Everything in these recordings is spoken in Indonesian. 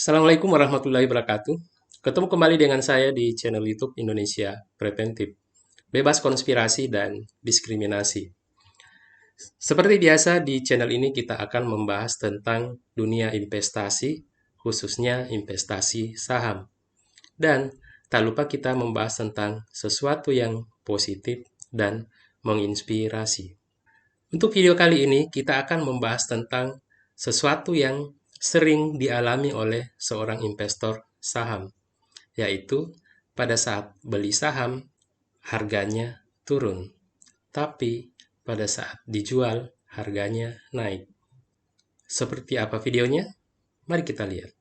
Assalamualaikum warahmatullahi wabarakatuh. Ketemu kembali dengan saya di channel YouTube Indonesia Preventif, bebas konspirasi dan diskriminasi. Seperti biasa di channel ini kita akan membahas tentang dunia investasi, khususnya investasi saham. Dan tak lupa kita membahas tentang sesuatu yang positif dan menginspirasi. Untuk video kali ini kita akan membahas tentang sesuatu yang sering dialami oleh seorang investor saham, yaitu pada saat beli saham harganya turun, tapi pada saat dijual harganya naik. Seperti apa videonya? Mari kita lihat.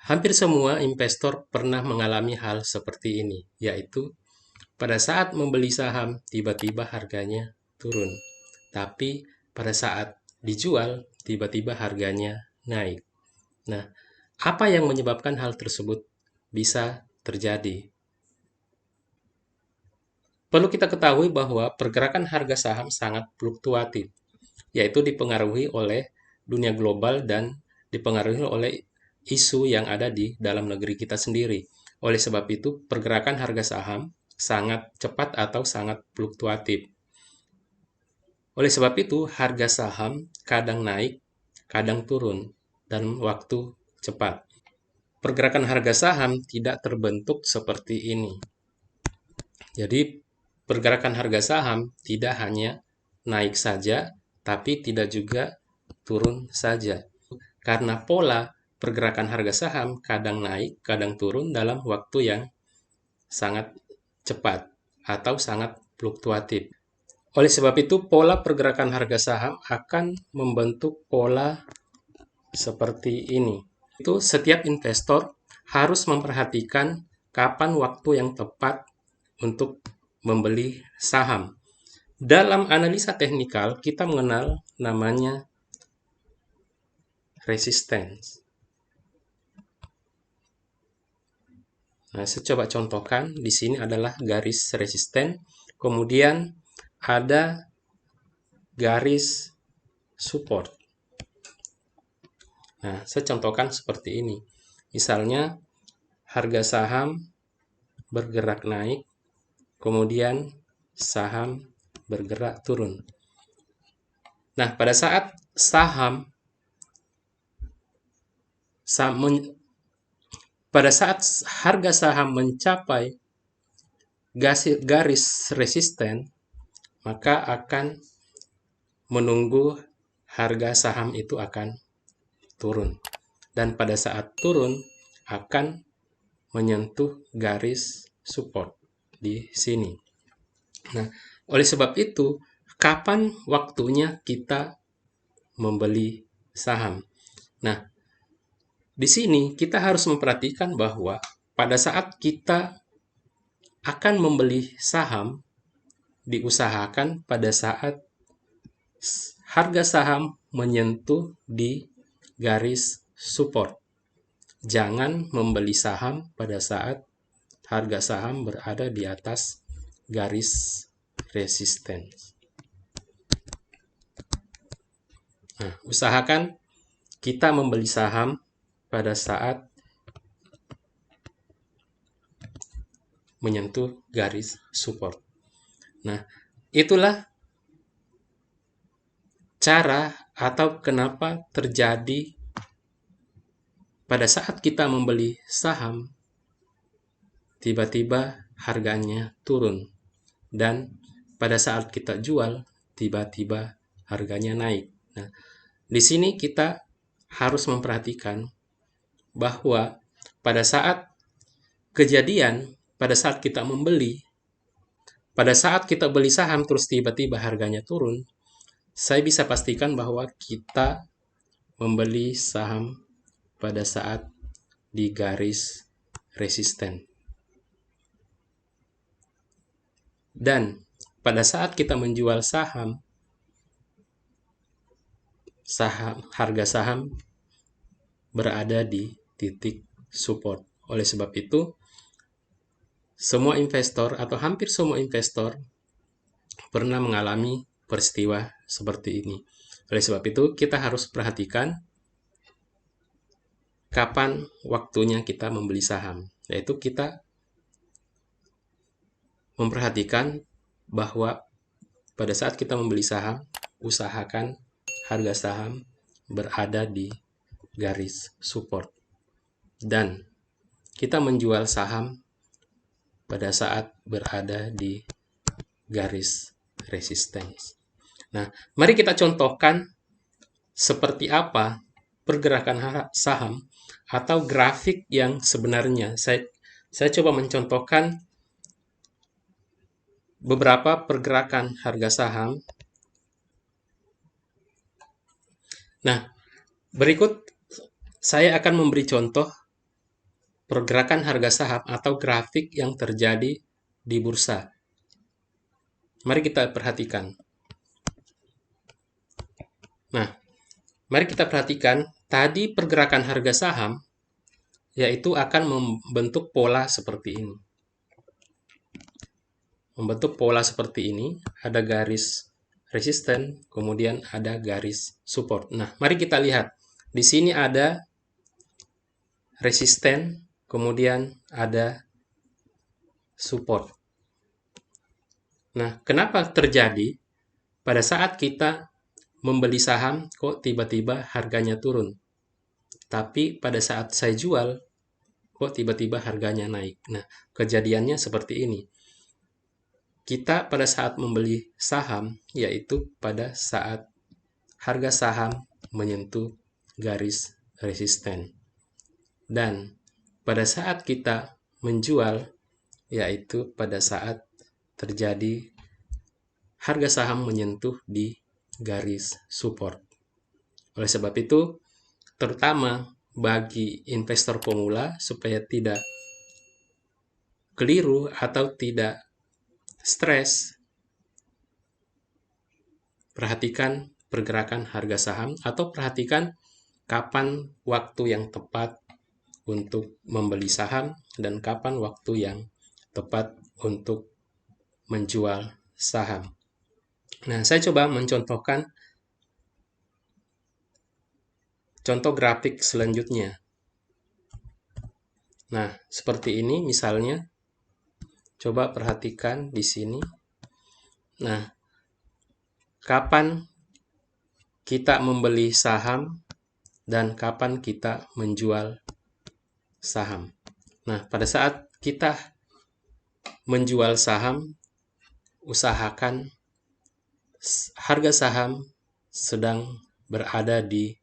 Hampir semua investor pernah mengalami hal seperti ini, yaitu pada saat membeli saham tiba-tiba harganya turun, tapi pada saat dijual tiba-tiba harganya naik. Nah, apa yang menyebabkan hal tersebut bisa terjadi? Perlu kita ketahui bahwa pergerakan harga saham sangat fluktuatif, yaitu dipengaruhi oleh dunia global dan dipengaruhi oleh isu yang ada di dalam negeri kita sendiri. Oleh sebab itu, pergerakan harga saham sangat cepat atau sangat fluktuatif. Oleh sebab itu, harga saham kadang naik, kadang turun dalam waktu cepat. Pergerakan harga saham tidak terbentuk seperti ini. Jadi, pergerakan harga saham tidak hanya naik saja, tapi tidak juga turun saja. Karena pola pergerakan harga saham kadang naik, kadang turun dalam waktu yang sangat cepat atau sangat fluktuatif. Oleh sebab itu, pola pergerakan harga saham akan membentuk pola seperti ini. Itu setiap investor harus memperhatikan kapan waktu yang tepat untuk membeli saham. Dalam analisa teknikal, kita mengenal namanya resistance. Nah, saya coba contohkan. Di sini adalah garis resisten, kemudian ada garis support. Nah, saya contohkan seperti ini. Misalnya, harga saham bergerak naik, kemudian saham bergerak turun. Nah, pada saat harga saham mencapai garis resisten, maka akan menunggu harga saham itu akan turun. Dan pada saat turun akan menyentuh garis support di sini. Nah, oleh sebab itu, kapan waktunya kita membeli saham? Nah, di sini kita harus memperhatikan bahwa pada saat kita akan membeli saham, diusahakan pada saat harga saham menyentuh di garis support. Jangan membeli saham pada saat harga saham berada di atas garis resisten. Nah, usahakan kita membeli saham pada saat menyentuh garis support. Nah, itulah cara atau kenapa terjadi pada saat kita membeli saham, tiba-tiba harganya turun. Dan pada saat kita jual, tiba-tiba harganya naik. Nah, di sini kita harus memperhatikan bahwa pada saat kejadian, pada saat kita membeli, pada saat kita beli saham terus tiba-tiba harganya turun, saya bisa pastikan bahwa kita membeli saham pada saat di garis resisten. Dan pada saat kita menjual saham, harga saham berada di titik support. Oleh sebab itu, semua investor atau hampir semua investor pernah mengalami peristiwa seperti ini. Oleh sebab itu, kita harus perhatikan kapan waktunya kita membeli saham. Yaitu kita memperhatikan bahwa pada saat kita membeli saham, usahakan harga saham berada di garis support. Dan kita menjual saham pada saat berada di garis resistance. Nah, mari kita contohkan seperti apa pergerakan saham atau grafik yang sebenarnya. Saya coba mencontohkan beberapa pergerakan harga saham. Nah, berikut saya akan memberi contoh pergerakan harga saham atau grafik yang terjadi di bursa. Mari kita perhatikan. Nah, mari kita perhatikan tadi pergerakan harga saham yaitu akan membentuk pola seperti ini. Membentuk pola seperti ini, ada garis resisten, kemudian ada garis support. Nah, mari kita lihat. Di sini ada resisten, kemudian ada support. Nah, kenapa terjadi pada saat kita membeli saham kok tiba-tiba harganya turun? Tapi pada saat saya jual, kok tiba-tiba harganya naik? Nah, kejadiannya seperti ini. Kita pada saat membeli saham, yaitu pada saat harga saham menyentuh garis resisten. Dan pada saat kita menjual, yaitu pada saat terjadi harga saham menyentuh di garis support. Oleh sebab itu, terutama bagi investor pemula supaya tidak keliru atau tidak stres, perhatikan pergerakan harga saham atau perhatikan kapan waktu yang tepat untuk membeli saham dan kapan waktu yang tepat untuk menjual saham. Nah, saya coba mencontohkan contoh grafik selanjutnya. Nah, seperti ini misalnya. Coba perhatikan di sini. Nah, kapan kita membeli saham dan kapan kita menjual saham. Nah, pada saat kita menjual saham, usahakan harga saham sedang berada di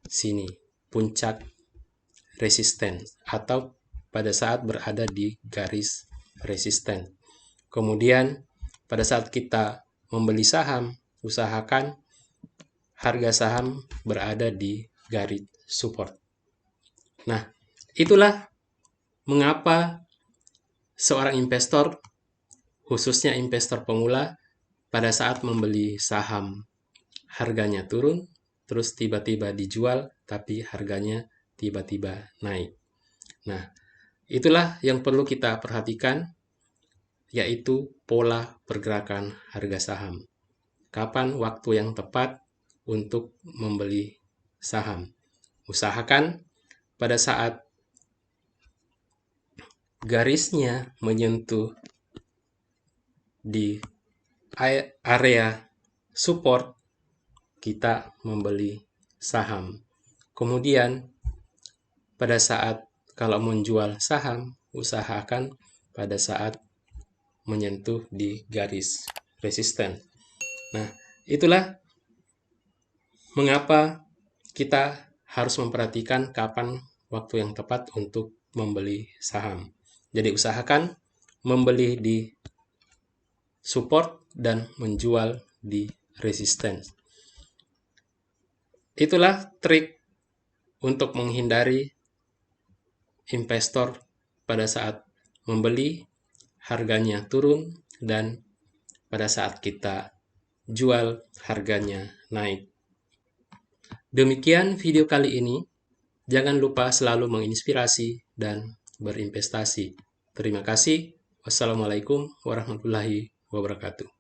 sini, puncak resisten, atau pada saat berada di garis resisten. Kemudian pada saat kita membeli saham, usahakan harga saham berada di garis support. Nah, itulah mengapa seorang investor, khususnya investor pemula, pada saat membeli saham harganya turun, terus tiba-tiba dijual, tapi harganya tiba-tiba naik. Nah, itulah yang perlu kita perhatikan, yaitu pola pergerakan harga saham. Kapan waktu yang tepat untuk membeli saham? Usahakan pada saat garisnya menyentuh di area support, kita membeli saham. Kemudian pada saat kalau menjual saham, usahakan pada saat menyentuh di garis resisten. Nah, itulah mengapa kita harus memperhatikan kapan waktu yang tepat untuk membeli saham. Jadi usahakan membeli di support dan menjual di resistance. Itulah trik untuk menghindari investor pada saat membeli harganya turun dan pada saat kita jual harganya naik. Demikian video kali ini. Jangan lupa selalu menginspirasi dan berinvestasi. Terima kasih. Wassalamualaikum warahmatullahi wabarakatuh.